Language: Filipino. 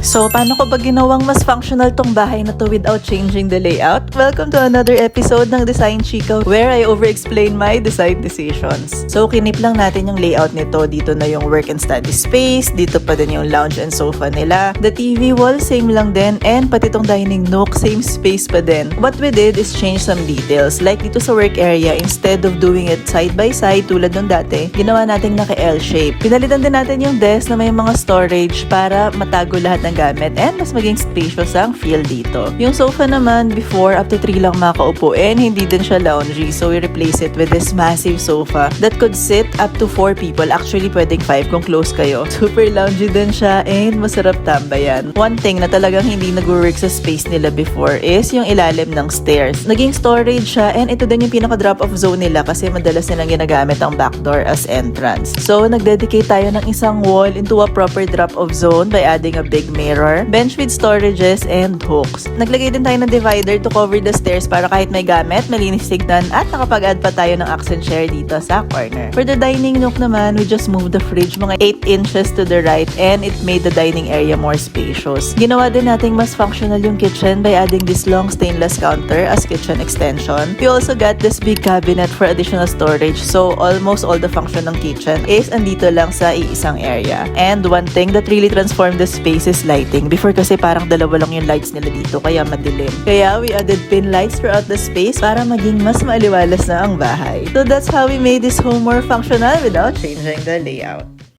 So, paano ko ba ginawang mas functional tong bahay na to without changing the layout? Welcome to another episode ng Design Chica where I over-explain my design decisions. So, kinip lang natin yung layout nito. Dito na yung work and study space. Dito pa din yung lounge and sofa nila. The TV wall, same lang din. And pati tong dining nook, same space pa din. What we did is change some details. Like dito sa work area, instead of doing it side by side tulad nung dati, ginawa natin naka-L shape. Pinalitan din natin yung desk na may mga storage para matago lahat ng gamit and mas maging spacious ang feel dito. Yung sofa naman, before, up to 3 lang makaupo and hindi din siya loungy, so we replace it with this massive sofa that could sit up to 4 people. Actually, pwedeng 5 kung close kayo. Super loungy din siya and masarap tambayan. One thing na talagang hindi nag-work sa space nila before is yung ilalim ng stairs. Naging storage siya and ito din yung pinaka-drop-off zone nila kasi madalas nilang ginagamit ang back door as entrance. So, nag-dedicate tayo ng isang wall into a proper drop-off zone by adding a big mirror, bench with storages, and hooks. Naglagay din tayo ng divider to cover the stairs para kahit may gamit, malinis tignan at nakapag-add pa tayo ng accent chair dito sa corner. For the dining nook naman, we just moved the fridge mga 8 inches to the right and it made the dining area more spacious. Ginawa din nating mas functional yung kitchen by adding this long stainless counter as kitchen extension. We also got this big cabinet for additional storage, so almost all the function ng kitchen is andito lang sa iisang area. And one thing that really transformed the space is lighting. Before kasi parang dalawa lang yung lights nila dito kaya madilim. Kaya we added pin lights throughout the space para maging mas maaliwalas na ang bahay. So that's how we made this home more functional without changing the layout.